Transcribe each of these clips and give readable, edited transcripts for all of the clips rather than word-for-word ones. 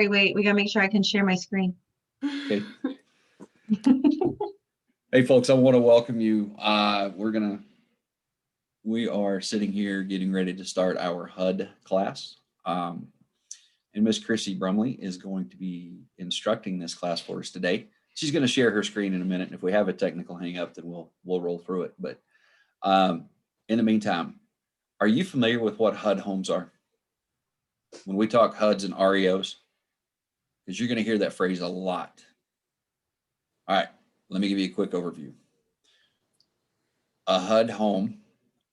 Wait, we gotta make sure I can share my screen. Okay. Hey folks, I want to welcome you. We are sitting here getting ready to start our HUD class. And Miss Chrissy Brumley is going to be instructing this class for us today. She's going to share her screen in a minute. And if we have a technical hang up, then we'll roll through it. But in the meantime, are you familiar with what HUD homes are? When we talk HUDs and REOs, because you're going to hear that phrase a lot. All right, let me give you a quick overview. A HUD home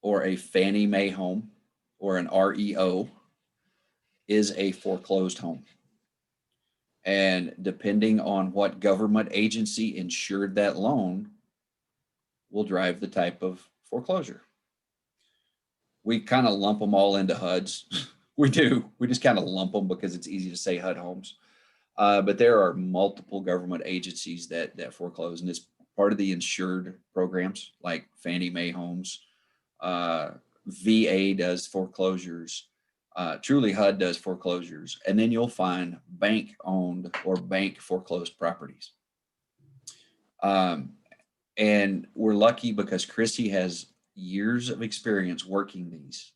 or a Fannie Mae home or an REO is a foreclosed home. And depending on what government agency insured that loan will drive the type of foreclosure. We kind of lump them all into HUDs. We do. We just kind of lump them because it's easy to say HUD homes. But there are multiple government agencies that foreclose, and it's part of the insured programs like Fannie Mae homes. VA does foreclosures. Truly HUD does foreclosures. And then you'll find bank owned or bank foreclosed properties. And we're lucky because Chrissy has years of experience working these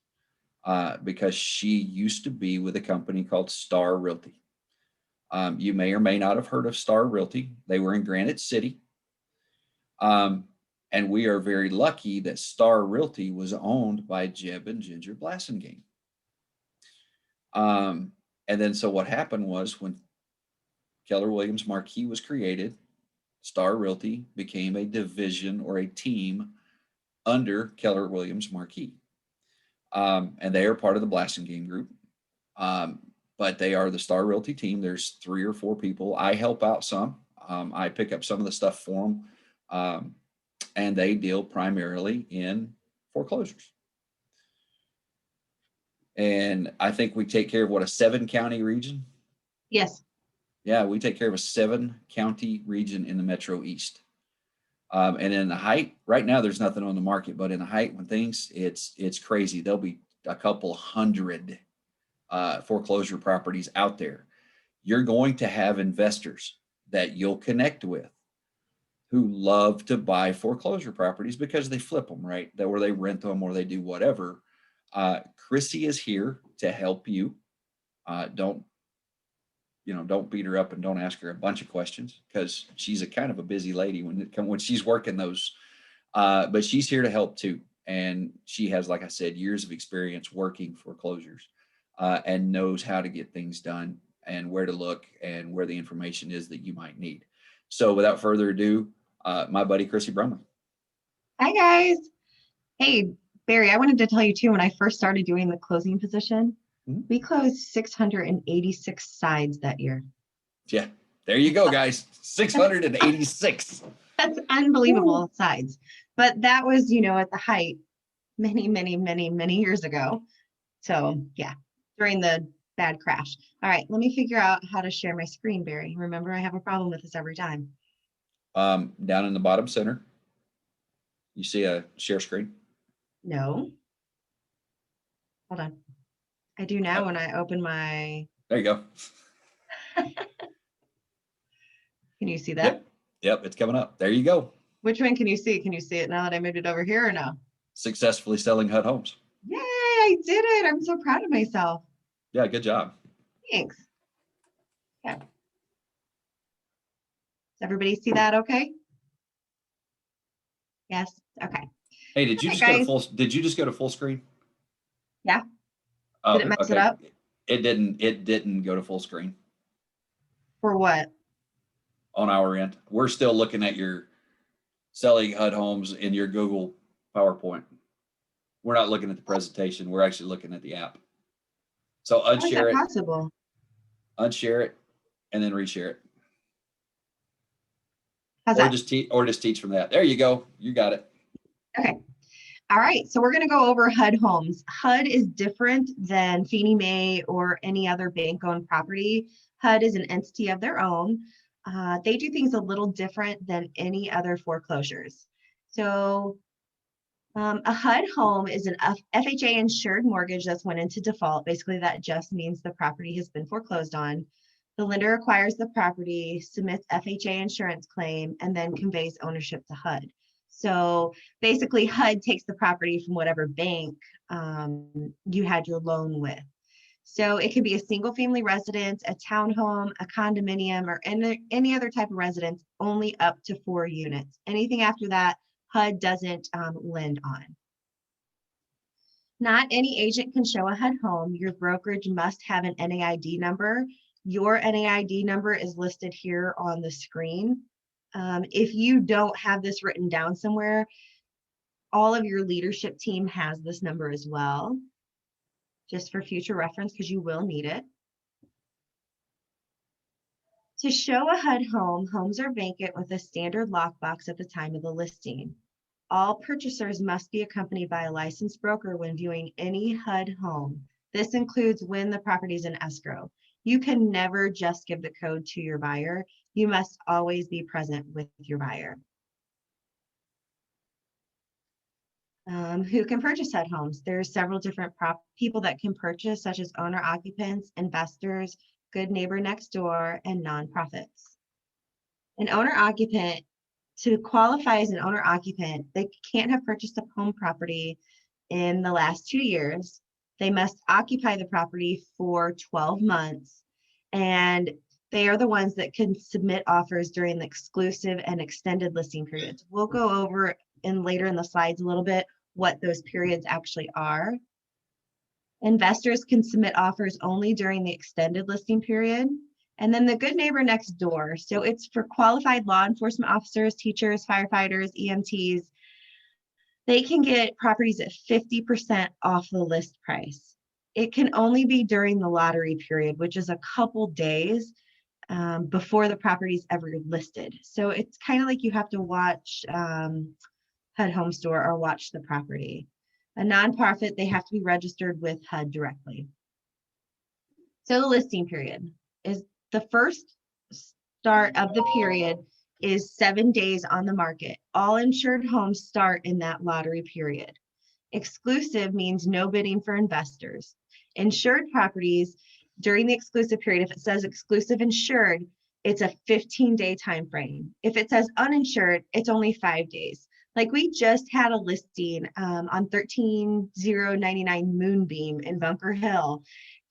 because she used to be with a company called Star Realty. You may or may not have heard of Star Realty. They were in Granite City. And we are very lucky that Star Realty was owned by Jeb and Ginger Blassingame. And then so what happened was when Keller Williams Marquis was created, Star Realty became a division or a team under Keller Williams Marquis. And they are part of the Blassingame group. But they are the Star Realty team. There's 3 or 4 people. I help out some. I pick up some of the stuff for them. And they deal primarily in foreclosures. And I think we take care of what, a 7-county region? Yes. Yeah, we take care of a 7-county region in the Metro East. And in the height, right now there's nothing on the market, but in the height when things, it's crazy. There'll be a couple hundred foreclosure properties out there. You're going to have investors that you'll connect with who love to buy foreclosure properties because they flip them, right? Or they rent them or they do whatever. Chrissy is here to help you. Don't beat her up and don't ask her a bunch of questions because she's a kind of a busy lady when she's working those. But she's here to help too. And she has, like I said, years of experience working foreclosures and knows how to get things done and where to look and where the information is that you might need. So without further ado, my buddy, Chrissy Brumley. Hi, guys. Hey, Barry, I wanted to tell you too, when I first started doing the closing position, we closed 686 sides that year. Yeah, there you go, guys. 686. That's unbelievable sides. But that was, at the height many, many, many, many years ago. So yeah, during the bad crash. All right, let me figure out how to share my screen, Barry. Remember, I have a problem with this every time. Down in the bottom center, you see a share screen? No. Hold on. I do now when I open my... There you go. Can you see that? Yep, it's coming up. There you go. Which one can you see? Can you see it now that I moved it over here or no? Successfully selling HUD homes. Yay, I did it. I'm so proud of myself. Yeah, good job. Thanks. Yeah. Does everybody see that okay? Yes. Okay. Hey, did you just go to full screen? Yeah. Oh, did it mess it up? It didn't go to full screen. For what? On our end. We're still looking at your selling HUD homes in your Google PowerPoint. We're not looking at the presentation. We're actually looking at the app. So unshare it. Possible? Unshare it and then reshare it. How's or that? Just teach from that. There you go. You got it. Okay. All right. So we're going to go over HUD homes. HUD is different than Fannie Mae or any other bank-owned property. HUD is an entity of their own. They do things a little different than any other foreclosures. So a HUD home is an FHA insured mortgage that's went into default. Basically, that just means the property has been foreclosed on. The lender acquires the property, submits FHA insurance claim, and then conveys ownership to HUD. So basically, HUD takes the property from whatever bank you had your loan with. So it could be a single family residence, a townhome, a condominium, or any other type of residence, only up to 4 units. Anything after that, HUD doesn't lend on. Not any agent can show a HUD home. Your brokerage must have an NAID number. Your NAID number is listed here on the screen. If you don't have this written down somewhere, all of your leadership team has this number as well, just for future reference, because you will need it. To show a HUD home, homes are vacant with a standard lockbox at the time of the listing. All purchasers must be accompanied by a licensed broker when viewing any HUD home. This includes when the property is in escrow. You can never just give the code to your buyer. You must always be present with your buyer. Who can purchase HUD homes? There's several different people that can purchase, such as owner occupants, investors, good neighbor next door, and nonprofits. An owner occupant, to qualify as an owner occupant, they can't have purchased a home property in the last 2 years. They must occupy the property for 12 months, and they are the ones that can submit offers during the exclusive and extended listing periods. We'll go over later in the slides a little bit what those periods actually are. Investors can submit offers only during the extended listing period. And then the good neighbor next door. So it's for qualified law enforcement officers, teachers, firefighters, EMTs. They can get properties at 50% off the list price. It can only be during the lottery period, which is a couple days before the property is ever listed. So it's kind of like you have to watch HUD Home Store or watch the property. A nonprofit, they have to be registered with HUD directly. So the listing period is the first start of the period is 7 days on the market. All insured homes start in that lottery period. Exclusive means no bidding for investors. Insured properties during the exclusive period, if it says exclusive insured, it's a 15-day time frame. If it says uninsured, it's only 5 days. Like we just had a listing on 13099 Moonbeam in Bunker Hill,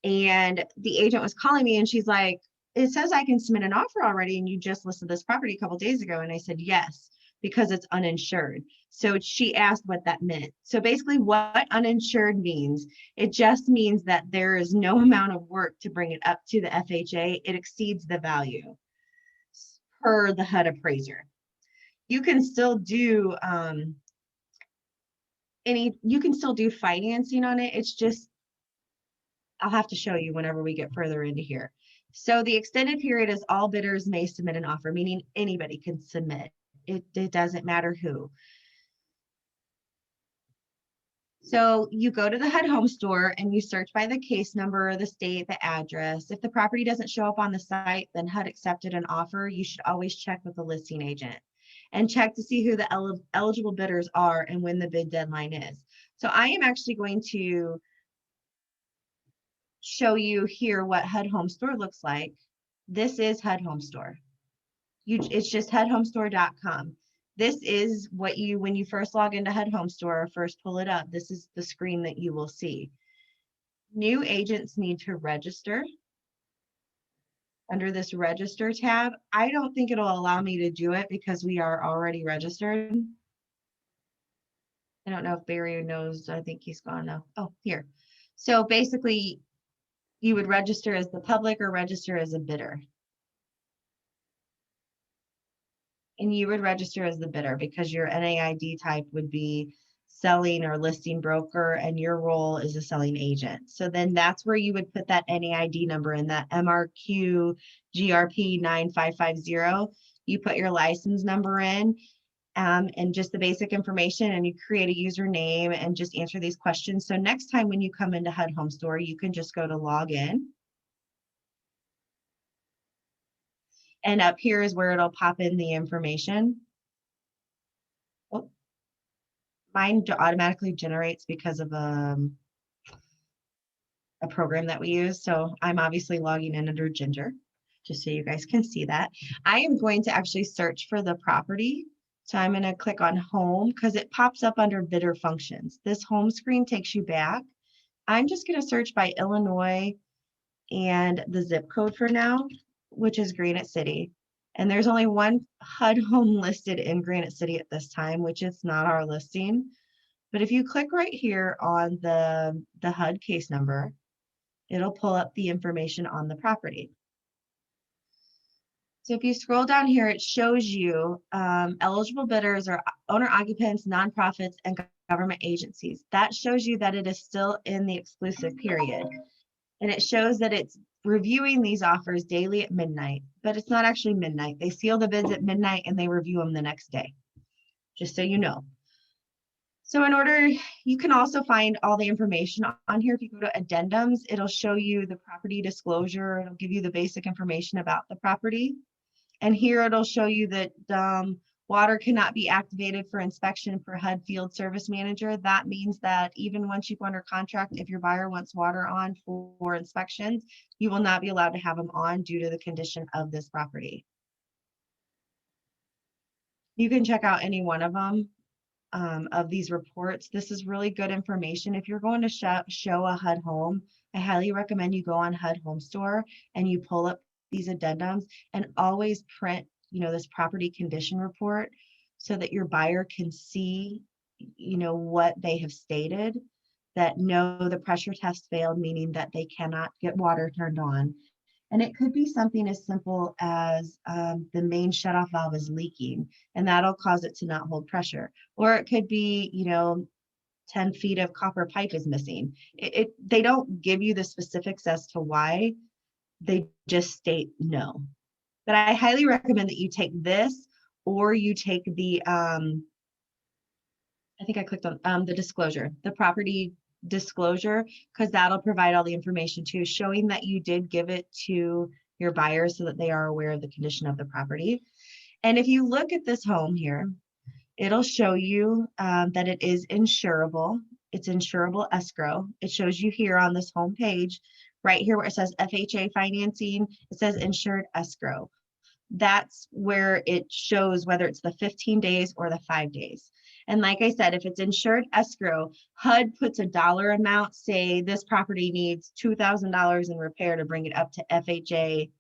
and the agent was calling me and she's like, it says I can submit an offer already and you just listed this property a couple days ago. And I said, yes, because it's uninsured. So she asked what that meant. So basically what uninsured means, it just means that there is no amount of work to bring it up to the FHA. It exceeds the value per the HUD appraiser. You can still do financing on it. It's just, I'll have to show you whenever we get further into here. So the extended period is all bidders may submit an offer, meaning anybody can submit. It doesn't matter who. So you go to the HUD Home Store and you search by the case number, the state, the address. If the property doesn't show up on the site, then HUD accepted an offer. You should always check with the listing agent and check to see who the eligible bidders are and when the bid deadline is. So I am actually going to show you here what HUD Home Store looks like. This is HUD Home Store. It's just HUDHomestore.com. This is what when you first log into HUD Home Store or first pull it up, this is the screen that you will see. New agents need to register. Under this register tab, I don't think it'll allow me to do it because we are already registered. I don't know if Barry knows. I think he's gone now. Oh, here. So basically, you would register as the public or register as a bidder. And you would register as the bidder because your NAID type would be selling or listing broker and your role is a selling agent. So then that's where you would put that NAID number in, that MRQ GRP 9550. You put your license number in and just the basic information, and you create a username and just answer these questions. So next time when you come into HUD Home Store, you can just go to log in. And up here is where it'll pop in the information. Oh, mine automatically generates because of a program that we use. So I'm obviously logging in under Ginger. just so you guys can see that. I am going to actually search for the property. So I'm going to click on home because it pops up under bidder functions. This home screen takes you back. I'm just going to search by Illinois and the zip code for now, which is Granite City. And there's only one HUD home listed in Granite City at this time, which is not our listing. But if you click right here on the HUD case number, it'll pull up the information on the property. So if you scroll down here, it shows you eligible bidders are owner occupants, nonprofits, and government agencies. That shows you that it is still in the exclusive period. And it shows that it's reviewing these offers daily at midnight, but it's not actually midnight. They seal the bids at midnight and they review them the next day, just so you know. So in order, you can also find all the information on here. If you go to addendums, it'll show you the property disclosure. It'll give you the basic information about the property. And here it'll show you that water cannot be activated for inspection for HUD field service manager. That means that even once you go under contract, if your buyer wants water on for inspections, you will not be allowed to have them on due to the condition of this property. You can check out any one of them. Of these reports. This is really good information. If you're going to show a HUD home, I highly recommend you go on HUD Home Store and you pull up these addendums and always print, this property condition report so that your buyer can see, what they have stated, that no, the pressure test failed, meaning that they cannot get water turned on. And it could be something as simple as the main shutoff valve is leaking, and that'll cause it to not hold pressure. Or it could be, 10 feet of copper pipe is missing. They don't give you the specifics as to why, they just state no. But I highly recommend that you take this, or you take the, I think I clicked on the disclosure, the property disclosure, because that'll provide all the information too, showing that you did give it to your buyers so that they are aware of the condition of the property. And if you look at this home here, it'll show you that it is insurable. It's insurable escrow. It shows you here on this home page, right here where it says FHA financing, it says insured escrow. That's where it shows whether it's the 15 days or the 5 days. And like I said, if it's insured escrow, HUD puts a dollar amount, say this property needs $2,000 in repair to bring it up to FHA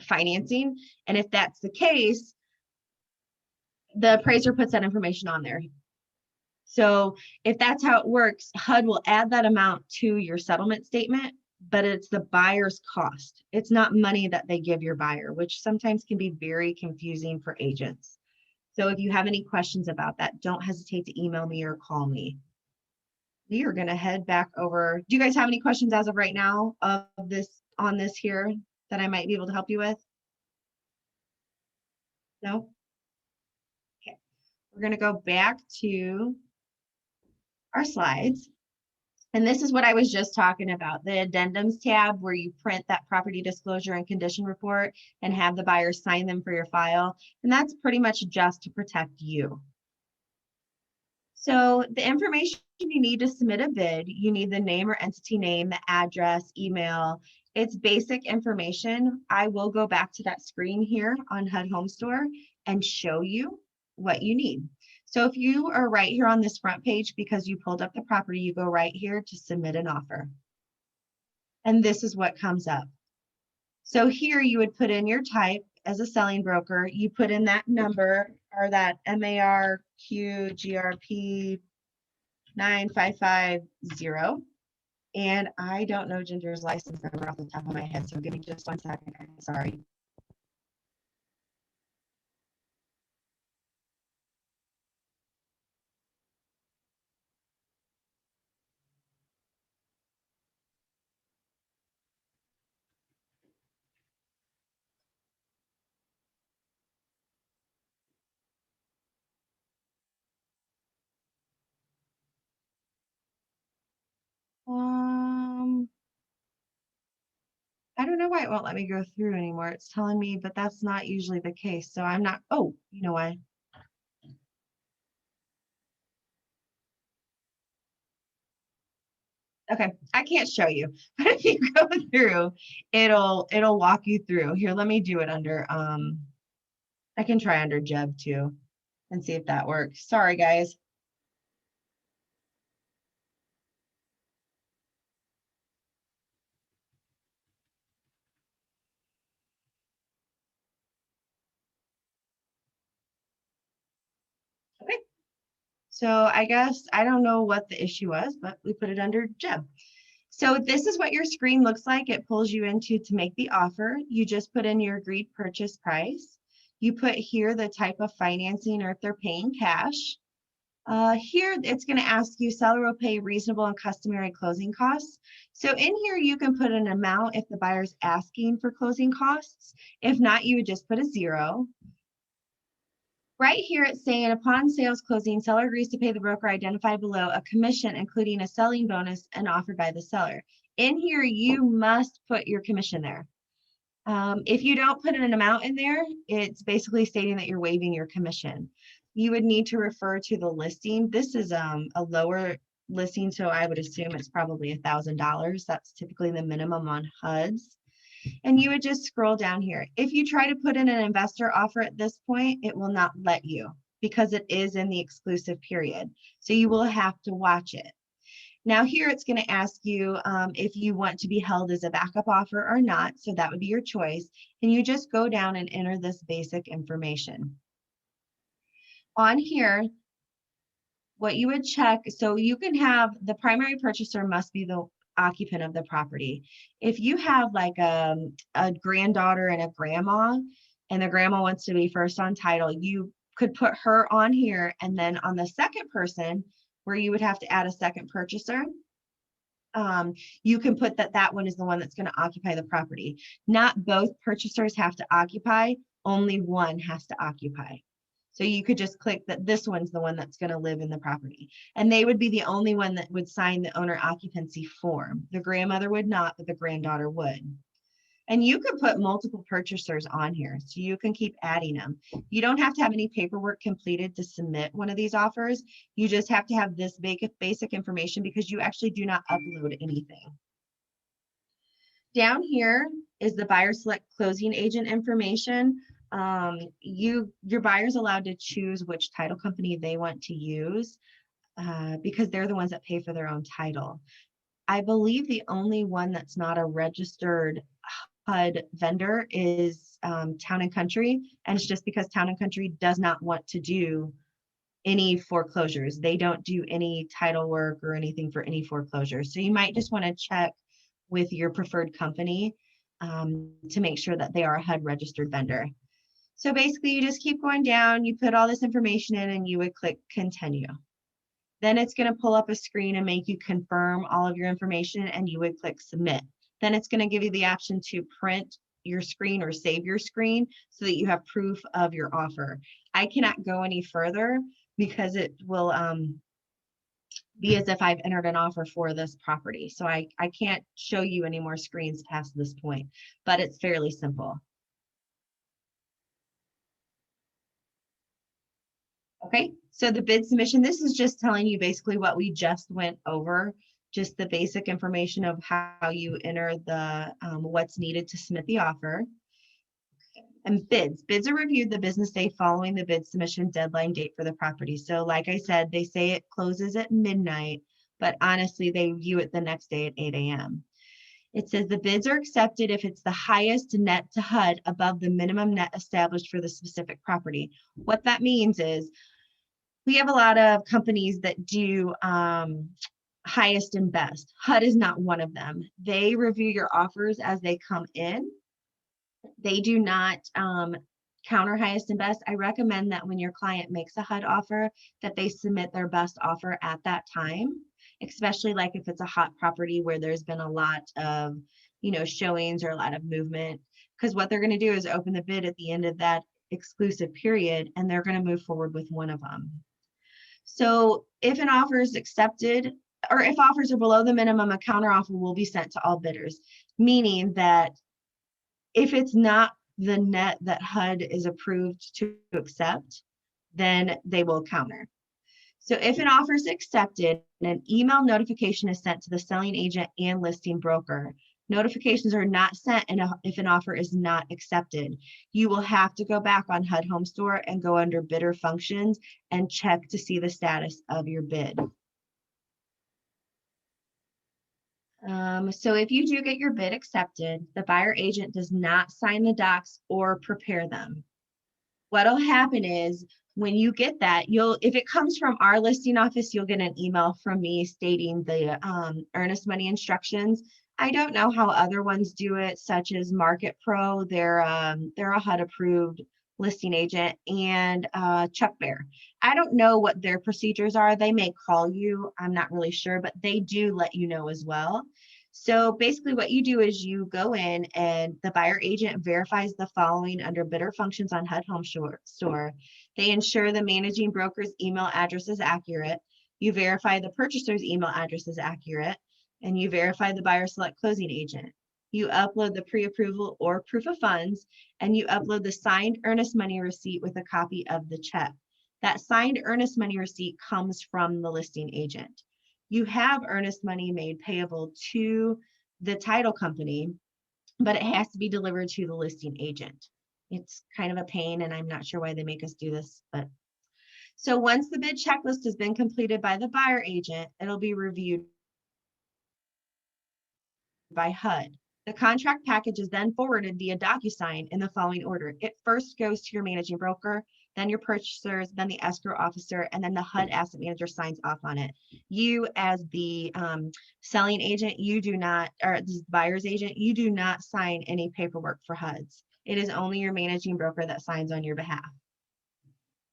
financing. And if that's the case, the appraiser puts that information on there. So if that's how it works, HUD will add that amount to your settlement statement, but it's the buyer's cost. It's not money that they give your buyer, which sometimes can be very confusing for agents. So if you have any questions about that, don't hesitate to email me or call me. We are going to head back over. Do you guys have any questions as of right now of this on this here that I might be able to help you with? No? Okay. We're going to go back to our slides. And this is what I was just talking about, the addendums tab where you print that property disclosure and condition report and have the buyer sign them for your file. And that's pretty much just to protect you. So the information you need to submit a bid, you need the name or entity name, the address, email. It's basic information. I will go back to that screen here on HUD Home Store and show you what you need. So if you are right here on this front page because you pulled up the property, you go right here to submit an offer. And this is what comes up. So here you would put in your type as a selling broker. You put in that number or that MARQGRP 9550. And I don't know Ginger's license number off the top of my head, so give me just 1 second. I'm sorry. I don't know why it won't let me go through anymore. It's telling me, but that's not usually the case. So I'm not, oh, you know why? Okay, I can't show you, but if you go through, it'll walk you through. Here, let me do it under, I can try under Jeb too and see if that works. Sorry, guys. Okay, so I guess, I don't know what the issue was, but we put it under Jeb. So this is what your screen looks like. It pulls you into to make the offer. You just put in your agreed purchase price. You put here the type of financing or if they're paying cash. Here, it's going to ask you seller will pay reasonable and customary closing costs. So in here, you can put an amount if the buyer's asking for closing costs. If not, you would just put a 0. Right here, it's saying upon sales closing, seller agrees to pay the broker identified below a commission, including a selling bonus and offered by the seller. In here, you must put your commission there. If you don't put an amount in there, it's basically stating that you're waiving your commission. You would need to refer to the listing. This is a lower listing, so I would assume it's probably $1,000. That's typically the minimum on HUDs. And you would just scroll down here. If you try to put in an investor offer at this point, it will not let you because it is in the exclusive period. So you will have to watch it. Now here it's going to ask you if you want to be held as a backup offer or not. So that would be your choice. And you just go down and enter this basic information. On here, what you would check, so you can have the primary purchaser must be the occupant of the property. If you have like a granddaughter and a grandma, and the grandma wants to be first on title, you could put her on here, and then on the second person, where you would have to add a second purchaser, you can put that one is the one that's going to occupy the property. Not both purchasers have to occupy, only one has to occupy. So you could just click that this one's the one that's going to live in the property. And they would be the only one that would sign the owner occupancy form. The grandmother would not, but the granddaughter would. And you could put multiple purchasers on here, so you can keep adding them. You don't have to have any paperwork completed to submit one of these offers. You just have to have this basic information because you actually do not upload anything. Down here is the buyer select closing agent information. Your buyer's allowed to choose which title company they want to use because they're the ones that pay for their own title. I believe the only one that's not a registered HUD vendor is Town and Country, and it's just because Town and Country does not want to do any foreclosures. They don't do any title work or anything for any foreclosures. So you might just want to check with your preferred company to make sure that they are a HUD registered vendor. So basically you just keep going down, you put all this information in and you would click continue. Then it's going to pull up a screen and make you confirm all of your information and you would click submit. Then it's going to give you the option to print your screen or save your screen so that you have proof of your offer. I cannot go any further because it will be as if I've entered an offer for this property. So I can't show you any more screens past this point, but it's fairly simple. Okay, so the bid submission, this is just telling you basically what we just went over, just the basic information of how you enter the what's needed to submit the offer. And bids are reviewed the business day following the bid submission deadline date for the property. So like I said, they say it closes at midnight, but honestly, they view it the next day at 8 a.m. It says the bids are accepted if it's the highest net to HUD above the minimum net established for the specific property. What that means is we have a lot of companies that do highest and best. HUD is not one of them. They review your offers as they come in. They do not counter highest and best. I recommend that when your client makes a HUD offer, that they submit their best offer at that time, especially like if it's a hot property where there's been a lot of, showings or a lot of movement, because what they're going to do is open the bid at the end of that exclusive period, and they're going to move forward with one of them. So if an offer is accepted, or if offers are below the minimum, a counter offer will be sent to all bidders, meaning that if it's not the net that HUD is approved to accept, then they will counter. So if an offer is accepted, an email notification is sent to the selling agent and listing broker. Notifications are not sent if an offer is not accepted. You will have to go back on HUD Home Store and go under bidder functions and check to see the status of your bid. So if you do get your bid accepted, the buyer agent does not sign the docs or prepare them. What'll happen is when you get that, if it comes from our listing office, you'll get an email from me stating the earnest money instructions. I don't know how other ones do it, such as Market Pro. They're a HUD approved listing agent, and Chuck Bear. I don't know what their procedures are. They may call you. I'm not really sure, but they do let you know as well. So basically what you do is you go in and the buyer agent verifies the following under bidder functions on HUD Home Store. They ensure the managing broker's email address is accurate. You verify the purchaser's email address is accurate, and you verify the buyer select closing agent. You upload the pre-approval or proof of funds, and you upload the signed earnest money receipt with a copy of the check. That signed earnest money receipt comes from the listing agent. You have earnest money made payable to the title company, but it has to be delivered to the listing agent. It's kind of a pain, and I'm not sure why they make us do this, but so once the bid checklist has been completed by the buyer agent, it'll be reviewed by HUD. The contract package is then forwarded via DocuSign in the following order. It first goes to your managing broker, then your purchasers, then the escrow officer, and then the HUD asset manager signs off on it. You as the selling agent, you do not, or the buyer's agent, you do not sign any paperwork for HUDs. It is only your managing broker that signs on your behalf.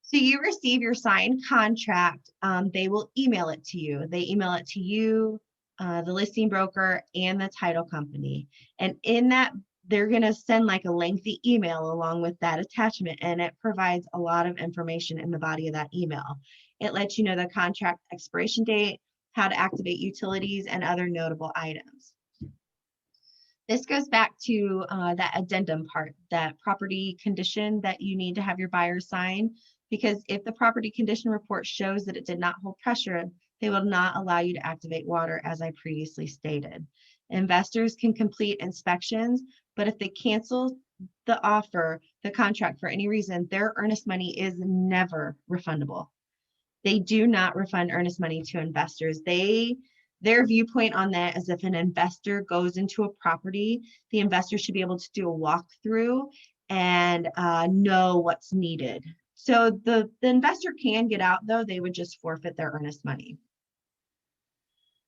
So you receive your signed contract. They will email it to you. They email it to you, the listing broker, and the title company. And in that, they're going to send like a lengthy email along with that attachment, and it provides a lot of information in the body of that email. It lets you know the contract expiration date, how to activate utilities, and other notable items. This goes back to that addendum part, that property condition that you need to have your buyer sign, because if the property condition report shows that it did not hold pressure, they will not allow you to activate water, as I previously stated. Investors can complete inspections, but if they cancel the offer, the contract for any reason, their earnest money is never refundable. They do not refund earnest money to investors. Their viewpoint on that is if an investor goes into a property, the investor should be able to do a walkthrough and know what's needed. So the investor can get out, though. They would just forfeit their earnest money.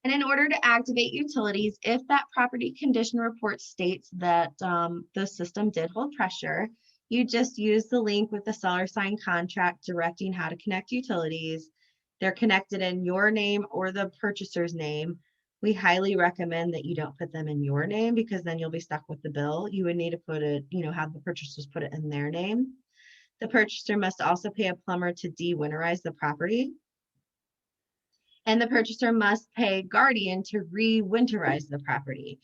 And in order to activate utilities, if that property condition report states that the system did hold pressure, you just use the link with the seller signed contract directing how to connect utilities. They're connected in your name or the purchaser's name. We highly recommend that you don't put them in your name, because then you'll be stuck with the bill. You would need to put it, have the purchasers put it in their name. The purchaser must also pay a plumber to de-winterize the property. And the purchaser must pay guardian to re-winterize the property.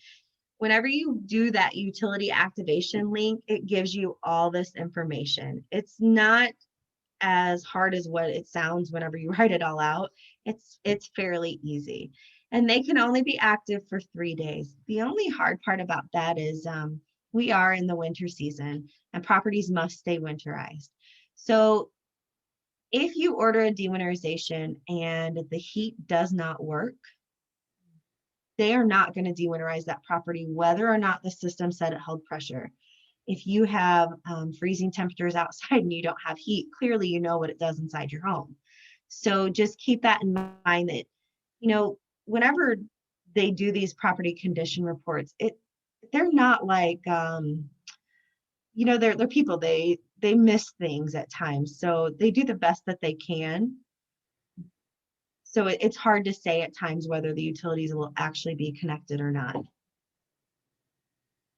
Whenever you do that utility activation link, it gives you all this information. It's not as hard as what it sounds whenever you write it all out. It's fairly easy. And they can only be active for 3 days. The only hard part about that is we are in the winter season and properties must stay winterized. So if you order a dewinterization and the heat does not work, they are not going to dewinterize that property, whether or not the system said it held pressure. If you have freezing temperatures outside and you don't have heat, clearly you know what it does inside your home. So just keep that in mind that, whenever they do these property condition reports, they're not like, they're people, they miss things at times. So they do the best that they can. So it's hard to say at times whether the utilities will actually be connected or not.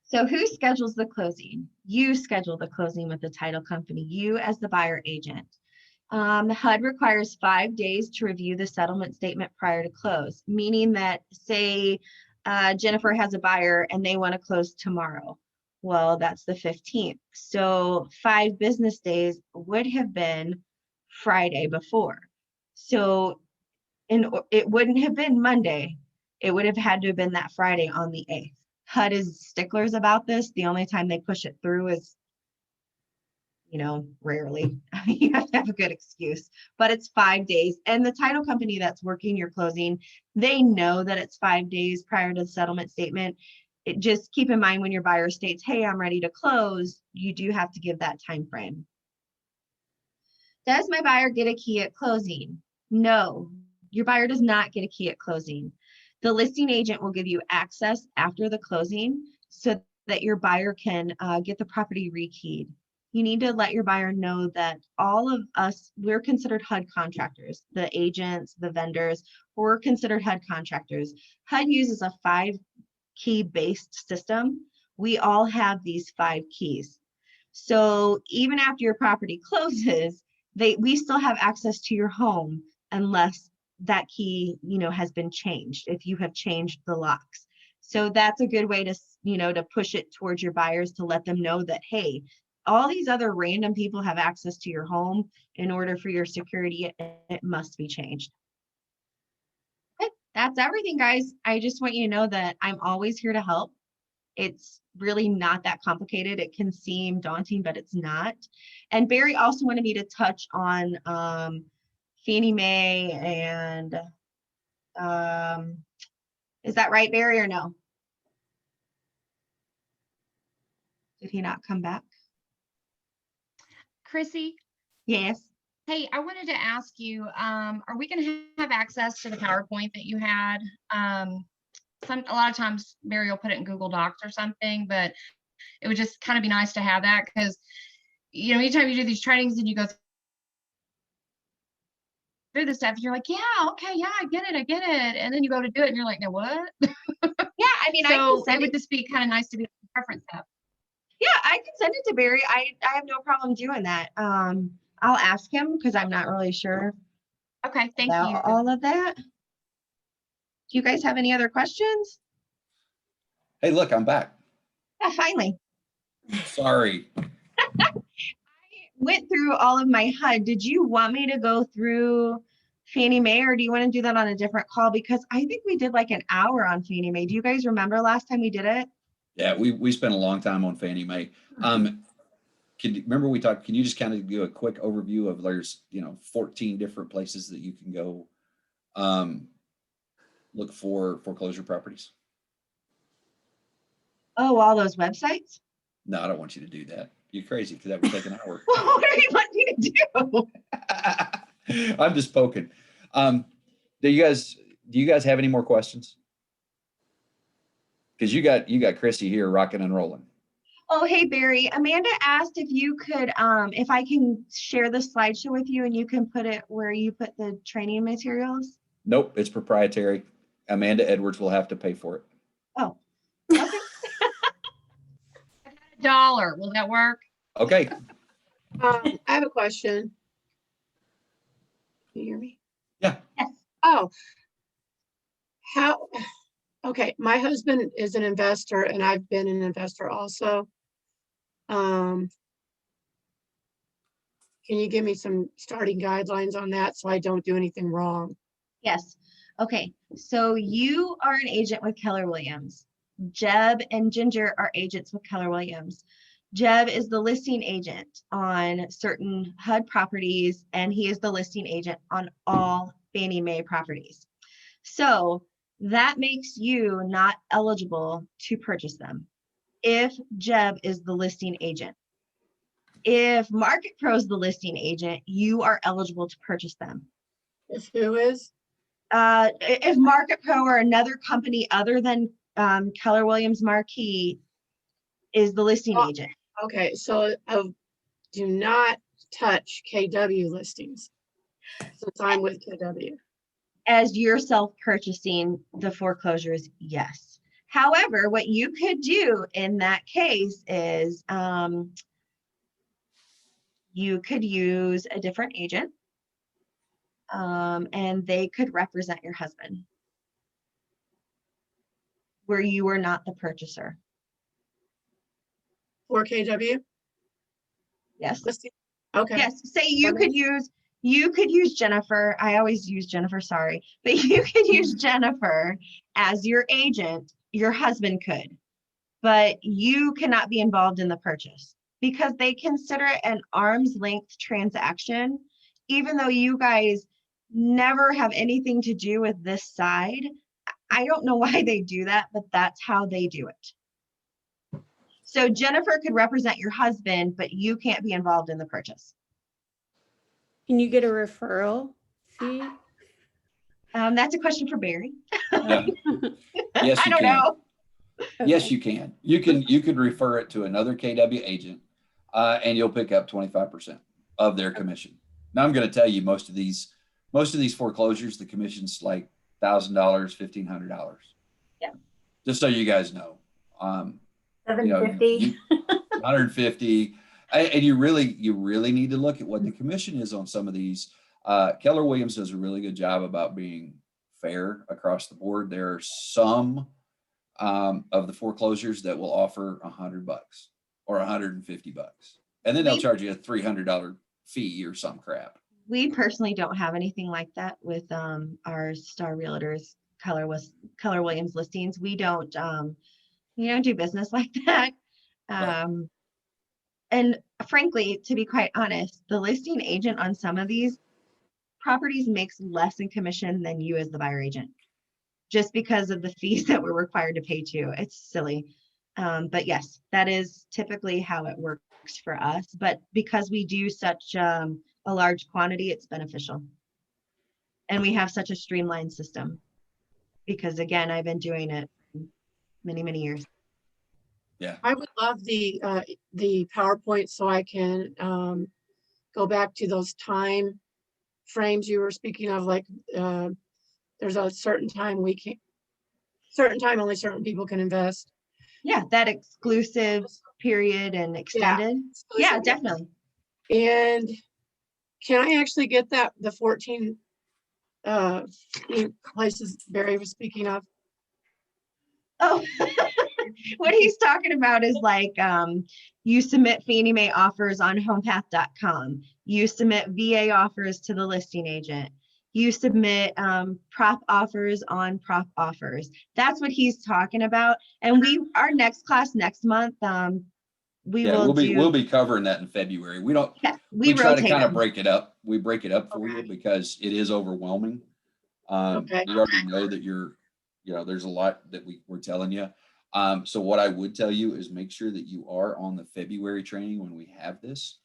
So who schedules the closing? You schedule the closing with the title company, you as the buyer agent. The HUD requires 5 days to review the settlement statement prior to close, meaning that, say, Jennifer has a buyer and they want to close tomorrow. Well, that's the 15th. So 5 business days would have been Friday before. So it wouldn't have been Monday. It would have had to have been that Friday on the 8th. HUD is sticklers about this. The only time they push it through is, rarely. You have to have a good excuse, but it's 5 days. And the title company that's working your closing, they know that it's 5 days prior to the settlement statement. Just keep in mind when your buyer states, hey, I'm ready to close, you do have to give that time frame. Does my buyer get a key at closing? No, your buyer does not get a key at closing. The listing agent will give you access after the closing so that your buyer can get the property rekeyed. You need to let your buyer know that all of us, we're considered HUD contractors. The agents, the vendors, we're considered HUD contractors. HUD uses a 5-key based system. We all have these 5 keys. So even after your property closes, we still have access to your home unless that key, has been changed, if you have changed the locks. So that's a good way to, to push it towards your buyers, to let them know that, hey, all these other random people have access to your home. In order for your security, it must be changed. Okay, that's everything, guys. I just want you to know that I'm always here to help. It's really not that complicated. It can seem daunting, but it's not. And Barry also wanted me to touch on Fannie Mae and is that right, Barry, or no? Did he not come back? Chrissy, Yes. hey, I wanted to ask you, are we going to have access to the PowerPoint that you had? A lot of times Barry will put it in Google Docs or something, but it would just kind of be nice to have that because, anytime you do these trainings and you go through this stuff, you're like, yeah, okay, yeah, I get it. And then you go to do it and you're like, no, what? Yeah, I mean, so it would just be kind of nice to be able to reference that. Yeah, I can send it to Barry. I have no problem doing that. I'll ask him because I'm not really sure Okay, thank about you. all of that. Do you guys have any other questions? Hey, look, I'm back. Yeah, finally. Sorry. I went through all of my HUD. Did you want me to go through Fannie Mae, or do you want to do that on a different call? Because I think we did like an hour on Fannie Mae. Do you guys remember last time we did it? Yeah, we spent a long time on Fannie Mae. Remember we talked, can you just kind of do a quick overview of there's, 14 different places that you can go look for foreclosure properties? Oh, all those websites? No, I don't want you to do that. You're crazy because that would take an hour. What do you want me to do? I'm just poking. Do you guys have any more questions? Because you got Chrissy here rocking and rolling. Oh, hey, Barry. Amanda asked if you could, if I can share the slideshow with you and you can put it where you put the training materials. Nope, it's proprietary. Amanda Edwards will have to pay for it. Oh, okay. $1. Will that work? Okay. I have a question. Can you hear me? Yeah. Yes. Oh, okay, my husband is an investor and I've been an investor also. Can you give me some starting guidelines on that so I don't do anything wrong? Yes. Okay. So you are an agent with Keller Williams. Jeb and Ginger are agents with Keller Williams. Jeb is the listing agent on certain HUD properties, and he is the listing agent on all Fannie Mae properties. So that makes you not eligible to purchase them if Jeb is the listing agent. If Market Pro is the listing agent, you are eligible to purchase them. If who is? If Market Pro or another company other than Keller Williams Marquis is the listing agent. Okay, so do not touch KW listings since I'm with KW. As you're self-purchasing the foreclosures, yes. However, what you could do in that case is you could use a different agent and they could represent your husband where you are not the purchaser. For KW? Yes. Listing? Okay. Yes. Say you could use You could use Jennifer. I always use Jennifer, sorry, but you could use Jennifer as your agent. Your husband could, but you cannot be involved in the purchase because they consider it an arm's length transaction, even though you guys never have anything to do with this side. I don't know why they do that, but that's how they do it. So Jennifer could represent your husband, but you can't be involved in the purchase. Can you get a referral fee? That's a question for Barry. Yeah. Yes, I you don't can. know. Yes, Okay. you can. You could refer it to another KW agent, and you'll pick up 25% of their commission. Now, I'm going to tell you, most of these foreclosures, the commission's like $1,000, $1,500. Yeah. Just so you guys know. You know, 750. 150, and you really need to look at what the commission is on some of these. Keller Williams does a really good job about being fair across the board. There are some of the foreclosures that will offer $100 or $150, and then they'll charge you a $300 fee or some crap. We personally don't have anything like that with our Star Realtors Keller Williams listings. We don't do business like that. Right. And frankly, to be quite honest, the listing agent on some of these properties makes less in commission than you as the buyer agent, just because of the fees that we're required to pay to. It's silly. But yes, that is typically how it works for us. But because we do such a large quantity, it's beneficial. And we have such a streamlined system because again, I've been doing it many, many years. Yeah. I would love the PowerPoint so I can go back to those time frames you were speaking of, like there's a certain time only certain people can invest. Yeah, that exclusive period and extended. Yeah, Exclusive. definitely. And can I actually get the 14 places Barry was speaking of? Oh, what he's talking about is like you submit Fannie Mae offers on homepath.com. You submit VA offers to the listing agent. You submit prop offers on prop offers. That's what he's talking about. And our next class next month, We'll be covering that in February. We don't. Yeah, we try to rotate kind of them. break it up. We break it up for you Okay. because it is overwhelming. Okay. We already know that there's a lot that we're telling you. So what I would tell you is make sure that you are on the February training when we have this.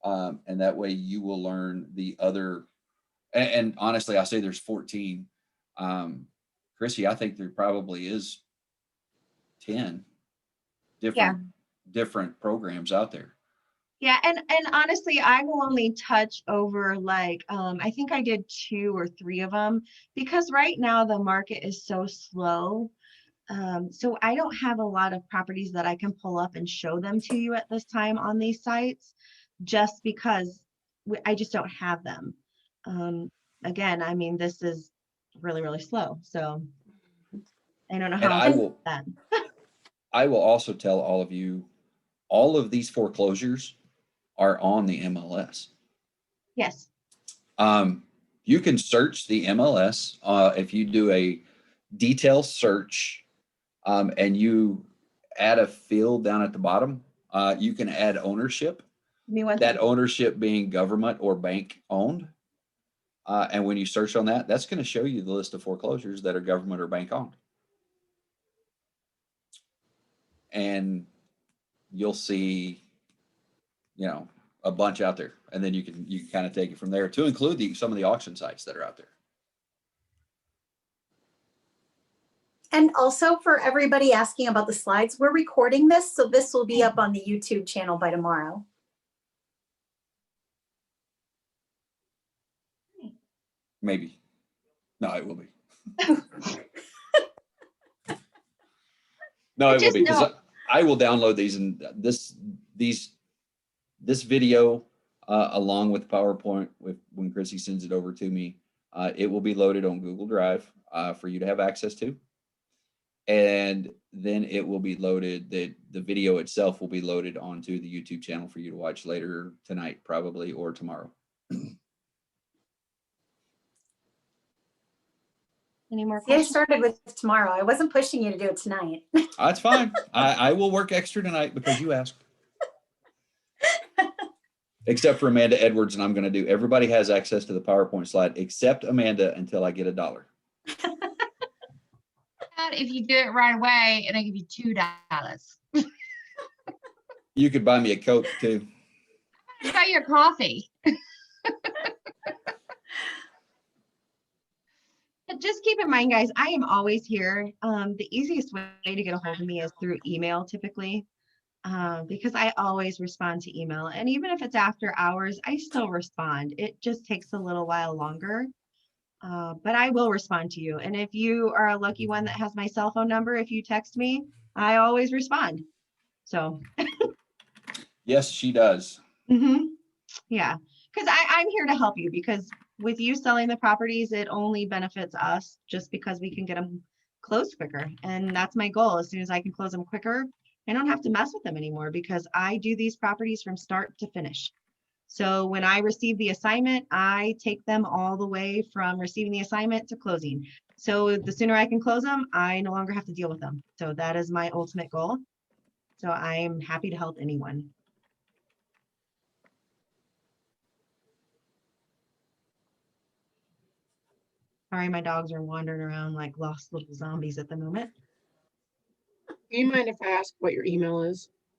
And that way you will learn the other, and honestly, I say there's 14. Chrissy, I think there probably is 10 different programs out there. Yeah, and honestly, I will only touch over like I think I did 2 or 3 of them because right now the market is so slow. So I don't have a lot of properties that I can pull up and show them to you at this time on these sites, just because I just don't have them. Again, I mean, this is really, really slow. So I don't know And how I will also tell all of you, all of these foreclosures are on the MLS. Yes. You can search the MLS if you do a detail search and you add a field down at the bottom. You can add ownership. That ownership being government or bank owned. And when you search on that, that's going to show you the list of foreclosures that are government or bank owned. And you'll see, a bunch out there, and then you can kind of take it from there to include some of the auction sites that are out there. And also for everybody asking about the slides, we're recording this, so this will be up on the YouTube channel by tomorrow. Maybe. No, it will be. No, it will be, because I will download these, and this video along with PowerPoint when Chrissy sends it over to me, it will be loaded on Google Drive for you to have access to. And then it will be loaded, the video itself will be loaded onto the YouTube channel for you to watch later tonight, probably, or tomorrow. Any more See, I questions? started with tomorrow. I wasn't pushing you to do it tonight. That's fine. I will work extra tonight because you asked. Except for Amanda Edwards, and I'm going to do. Everybody has access to the PowerPoint slide except Amanda until I get $1. If you do it right away, and I give you $2. You could buy me a Coke too. Buy your coffee. But just keep in mind, guys, I am always here. The easiest way to get a hold of me is through email typically, because I always respond to email. And even if it's after hours, I still respond. It just takes a little while longer, but I will respond to you. And if you are a lucky one that has my cell phone number, if you text me, I always respond. So, Yes, she does. yeah, because I'm here to help you, because with you selling the properties, it only benefits us just because we can get them closed quicker. And that's my goal. As soon as I can close them quicker, I don't have to mess with them anymore, because I do these properties from start to finish. So when I receive the assignment, I take them all the way from receiving the assignment to closing. So the sooner I can close them, I no longer have to deal with them. So that is my ultimate goal. So I'm happy to help anyone. Sorry, my dogs are wandering around like lost little zombies at the moment. Do you mind if I ask what your email is?